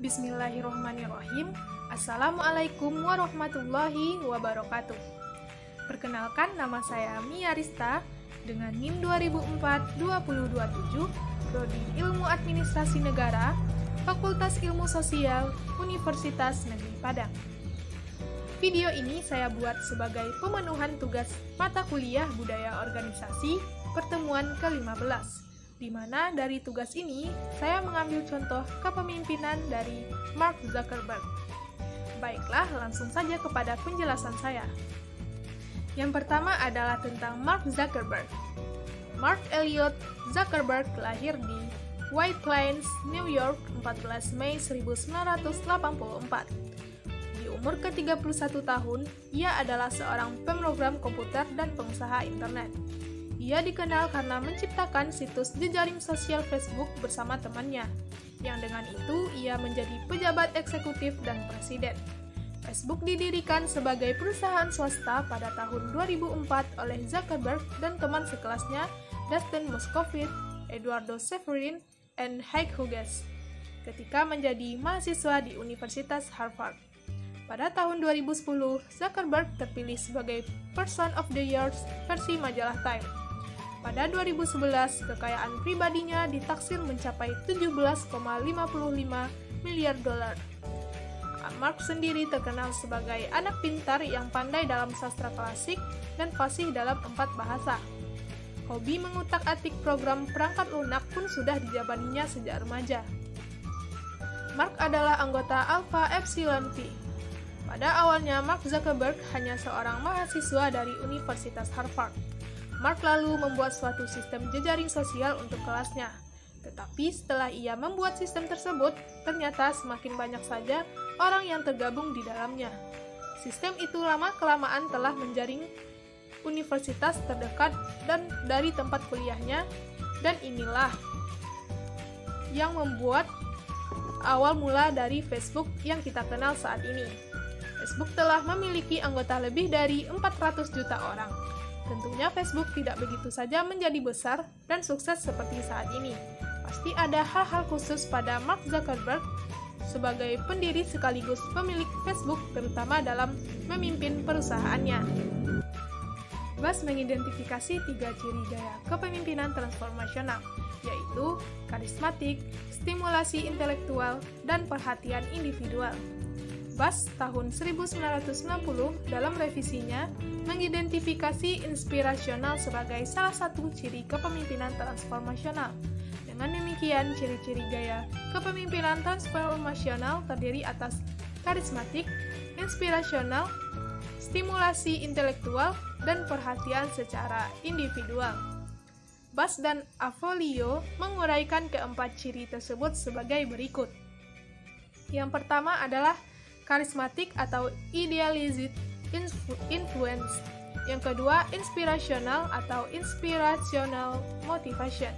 Bismillahirrahmanirrahim. Assalamualaikum warahmatullahi wabarakatuh. Perkenalkan, nama saya Mia Rista dengan NIM 2004-2027, Prodi Ilmu Administrasi Negara, Fakultas Ilmu Sosial, Universitas Negeri Padang. Video ini saya buat sebagai pemenuhan tugas mata kuliah Budaya Organisasi pertemuan ke-15. Di mana dari tugas ini, saya mengambil contoh kepemimpinan dari Mark Zuckerberg. Baiklah, langsung saja kepada penjelasan saya. Yang pertama adalah tentang Mark Zuckerberg. Mark Elliot Zuckerberg lahir di White Plains, New York, 14 Mei 1984. Di umur ke-31 tahun, ia adalah seorang pemrogram komputer dan pengusaha internet. Ia dikenal karena menciptakan situs jejaring sosial Facebook bersama temannya, yang dengan itu ia menjadi pejabat eksekutif dan presiden. Facebook didirikan sebagai perusahaan swasta pada tahun 2004 oleh Zuckerberg dan teman sekelasnya Dustin Moskovitz, Eduardo Severin, dan Hank Hughes, ketika menjadi mahasiswa di Universitas Harvard. Pada tahun 2010, Zuckerberg terpilih sebagai Person of the Year versi majalah Time. Pada 2011, kekayaan pribadinya ditaksir mencapai 17,55 miliar dolar. Mark sendiri terkenal sebagai anak pintar yang pandai dalam sastra klasik dan fasih dalam 4 bahasa. Hobi mengutak-atik program perangkat lunak pun sudah dijabaninya sejak remaja. Mark adalah anggota Alpha Epsilon Phi. Pada awalnya, Mark Zuckerberg hanya seorang mahasiswa dari Universitas Harvard. Mark lalu membuat suatu sistem jejaring sosial untuk kelasnya. Tetapi setelah ia membuat sistem tersebut, ternyata semakin banyak saja orang yang tergabung di dalamnya. Sistem itu lama-kelamaan telah menjaring universitas terdekat dan dari tempat kuliahnya, dan inilah yang membuat awal mula dari Facebook yang kita kenal saat ini. Facebook telah memiliki anggota lebih dari 400 juta orang. Tentunya Facebook tidak begitu saja menjadi besar dan sukses seperti saat ini. Pasti ada hal-hal khusus pada Mark Zuckerberg sebagai pendiri sekaligus pemilik Facebook, terutama dalam memimpin perusahaannya. Bas mengidentifikasi 3 ciri gaya kepemimpinan transformasional, yaitu karismatik, stimulasi intelektual, dan perhatian individual. Bas tahun 1990 dalam revisinya mengidentifikasi inspirasional sebagai salah satu ciri kepemimpinan transformasional. Dengan demikian, ciri-ciri gaya kepemimpinan transformasional terdiri atas karismatik, inspirasional, stimulasi intelektual, dan perhatian secara individual. Bas dan Avolio menguraikan keempat ciri tersebut sebagai berikut. Yang pertama adalah karismatik atau idealized influence. Yang kedua, inspirational atau inspirational motivation.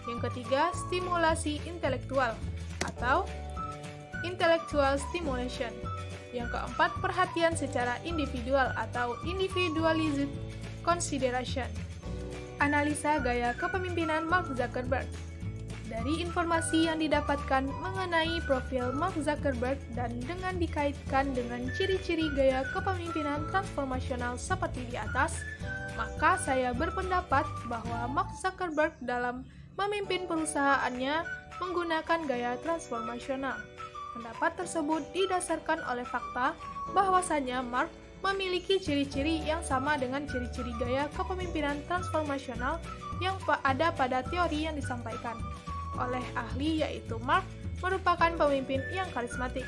Yang ketiga, stimulasi intelektual atau intellectual stimulation. Yang keempat, perhatian secara individual atau individualized consideration. Analisa gaya kepemimpinan Mark Zuckerberg. Dari informasi yang didapatkan mengenai profil Mark Zuckerberg dan dengan dikaitkan dengan ciri-ciri gaya kepemimpinan transformasional seperti di atas, maka saya berpendapat bahwa Mark Zuckerberg dalam memimpin perusahaannya menggunakan gaya transformasional. Pendapat tersebut didasarkan oleh fakta bahwasanya Mark memiliki ciri-ciri yang sama dengan ciri-ciri gaya kepemimpinan transformasional yang ada pada teori yang disampaikan oleh ahli, yaitu Mark merupakan pemimpin yang karismatik,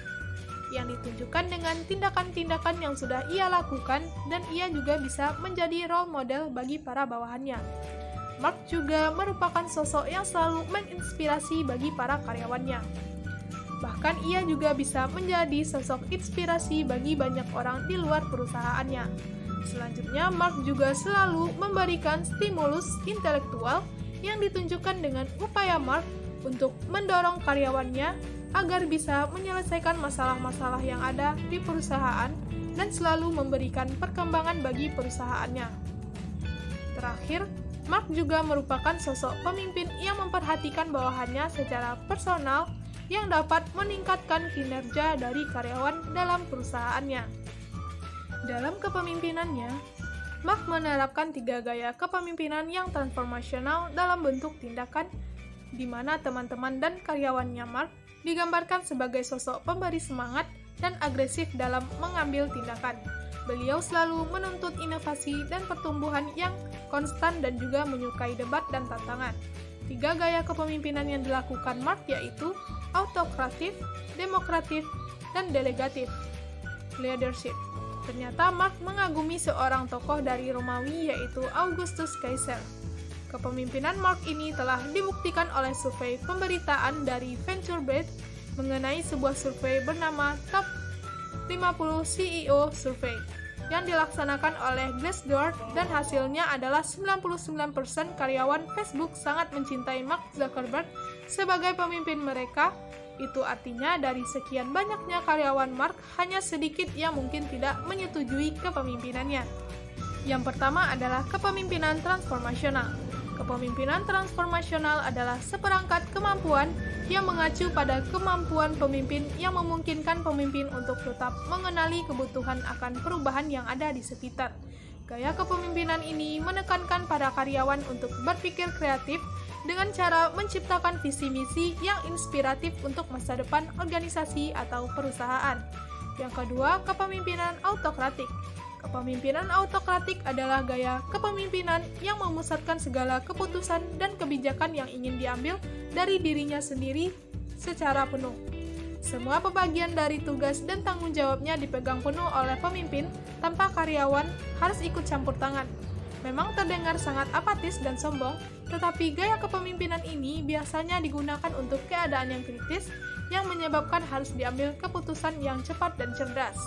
yang ditunjukkan dengan tindakan-tindakan yang sudah ia lakukan, dan ia juga bisa menjadi role model bagi para bawahannya. Mark juga merupakan sosok yang selalu menginspirasi bagi para karyawannya. Bahkan ia juga bisa menjadi sosok inspirasi bagi banyak orang di luar perusahaannya. Selanjutnya, Mark juga selalu memberikan stimulus intelektual yang ditunjukkan dengan upaya Mark untuk mendorong karyawannya agar bisa menyelesaikan masalah-masalah yang ada di perusahaan dan selalu memberikan perkembangan bagi perusahaannya. Terakhir, Mark juga merupakan sosok pemimpin yang memperhatikan bawahannya secara personal yang dapat meningkatkan kinerja dari karyawan dalam perusahaannya. Dalam kepemimpinannya, Mark menerapkan 3 gaya kepemimpinan yang transformasional dalam bentuk tindakan, di mana teman-teman dan karyawannya Mark digambarkan sebagai sosok pemberi semangat dan agresif dalam mengambil tindakan. Beliau selalu menuntut inovasi dan pertumbuhan yang konstan dan juga menyukai debat dan tantangan. 3 gaya kepemimpinan yang dilakukan Mark yaitu autokratif, demokratif, dan delegatif leadership. Ternyata Mark mengagumi seorang tokoh dari Romawi yaitu Augustus Caesar. Kepemimpinan Mark ini telah dibuktikan oleh survei pemberitaan dari VentureBeat mengenai sebuah survei bernama Top 50 CEO Survey yang dilaksanakan oleh Glassdoor, dan hasilnya adalah 99% karyawan Facebook sangat mencintai Mark Zuckerberg sebagai pemimpin mereka. Itu artinya dari sekian banyaknya karyawan Mark, hanya sedikit yang mungkin tidak menyetujui kepemimpinannya. Yang pertama adalah kepemimpinan transformasional. Kepemimpinan transformasional adalah seperangkat kemampuan yang mengacu pada kemampuan pemimpin yang memungkinkan pemimpin untuk tetap mengenali kebutuhan akan perubahan yang ada di sekitar. Gaya kepemimpinan ini menekankan pada karyawan untuk berpikir kreatif dengan cara menciptakan visi misi yang inspiratif untuk masa depan organisasi atau perusahaan. Yang kedua, kepemimpinan autokratik. Kepemimpinan autokratik adalah gaya kepemimpinan yang memusatkan segala keputusan dan kebijakan yang ingin diambil dari dirinya sendiri secara penuh. Semua pembagian dari tugas dan tanggung jawabnya dipegang penuh oleh pemimpin tanpa karyawan harus ikut campur tangan. Memang terdengar sangat apatis dan sombong, tetapi gaya kepemimpinan ini biasanya digunakan untuk keadaan yang kritis yang menyebabkan harus diambil keputusan yang cepat dan cerdas.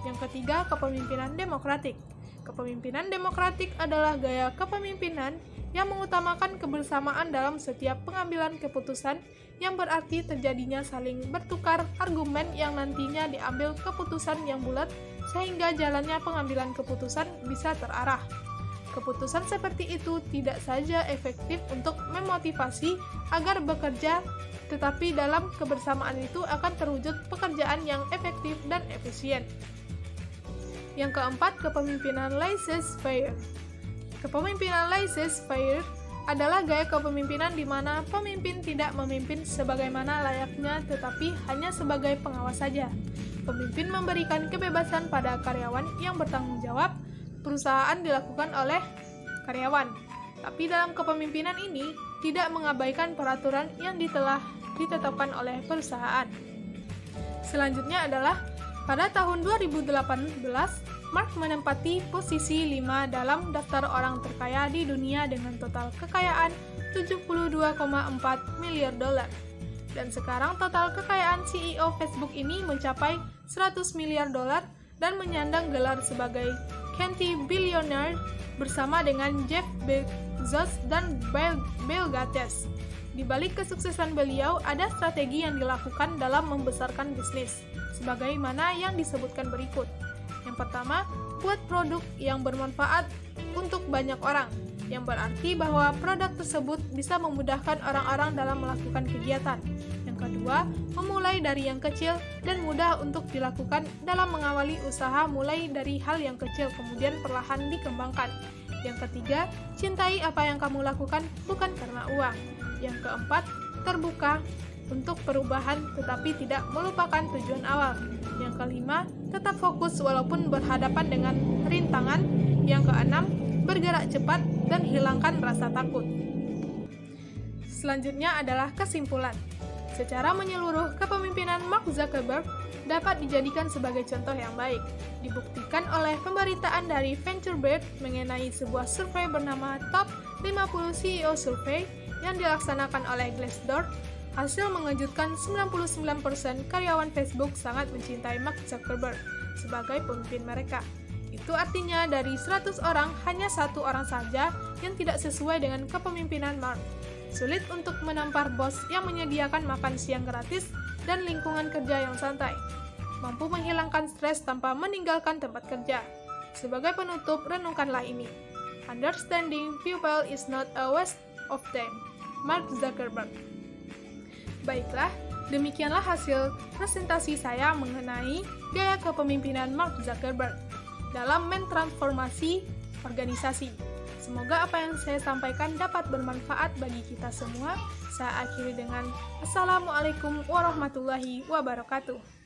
Yang ketiga, kepemimpinan demokratik. Kepemimpinan demokratik adalah gaya kepemimpinan yang mengutamakan kebersamaan dalam setiap pengambilan keputusan, yang berarti terjadinya saling bertukar argumen yang nantinya diambil keputusan yang bulat sehingga jalannya pengambilan keputusan bisa terarah. Keputusan seperti itu tidak saja efektif untuk memotivasi agar bekerja, tetapi dalam kebersamaan itu akan terwujud pekerjaan yang efektif dan efisien. Yang keempat, kepemimpinan laissez-faire. Kepemimpinan laissez-faire adalah gaya kepemimpinan di mana pemimpin tidak memimpin sebagaimana layaknya, tetapi hanya sebagai pengawas saja. Pemimpin memberikan kebebasan pada karyawan yang bertanggung jawab. Perusahaan dilakukan oleh karyawan. Tapi dalam kepemimpinan ini tidak mengabaikan peraturan yang telah ditetapkan oleh perusahaan. Selanjutnya adalah pada tahun 2018, Mark menempati posisi 5 dalam daftar orang terkaya di dunia dengan total kekayaan 72,4 miliar dolar. Dan sekarang total kekayaan CEO Facebook ini mencapai 100 miliar dolar dan menyandang gelar sebagai Canty Billionaire bersama dengan Jeff Bezos dan Bill Gates. Di balik kesuksesan beliau, ada strategi yang dilakukan dalam membesarkan bisnis, sebagaimana yang disebutkan berikut. Yang pertama, buat produk yang bermanfaat untuk banyak orang, yang berarti bahwa produk tersebut bisa memudahkan orang-orang dalam melakukan kegiatan. Yang kedua, memulai dari yang kecil dan mudah untuk dilakukan dalam mengawali usaha, mulai dari hal yang kecil kemudian perlahan dikembangkan. Yang ketiga, cintai apa yang kamu lakukan bukan karena uang. Yang keempat, terbuka untuk perubahan tetapi tidak melupakan tujuan awal. Yang kelima, tetap fokus walaupun berhadapan dengan rintangan. Yang keenam, bergerak cepat dan hilangkan rasa takut. Selanjutnya adalah kesimpulan. Secara menyeluruh, kepemimpinan Mark Zuckerberg dapat dijadikan sebagai contoh yang baik. Dibuktikan oleh pemberitaan dari VentureBeat mengenai sebuah survei bernama Top 50 CEO Survey yang dilaksanakan oleh Glassdoor. Hasil mengejutkan, 99% karyawan Facebook sangat mencintai Mark Zuckerberg sebagai pemimpin mereka. Itu artinya dari 100 orang, hanya 1 orang saja yang tidak sesuai dengan kepemimpinan Mark. Sulit untuk menampar bos yang menyediakan makan siang gratis dan lingkungan kerja yang santai. Mampu menghilangkan stres tanpa meninggalkan tempat kerja. Sebagai penutup, renungkanlah ini. Understanding people is not a waste of time. Mark Zuckerberg. Baiklah, Demikianlah hasil presentasi saya mengenai gaya kepemimpinan Mark Zuckerberg dalam mentransformasi organisasi. Semoga apa yang saya sampaikan dapat bermanfaat bagi kita semua. Saya akhiri dengan Assalamualaikum warahmatullahi wabarakatuh.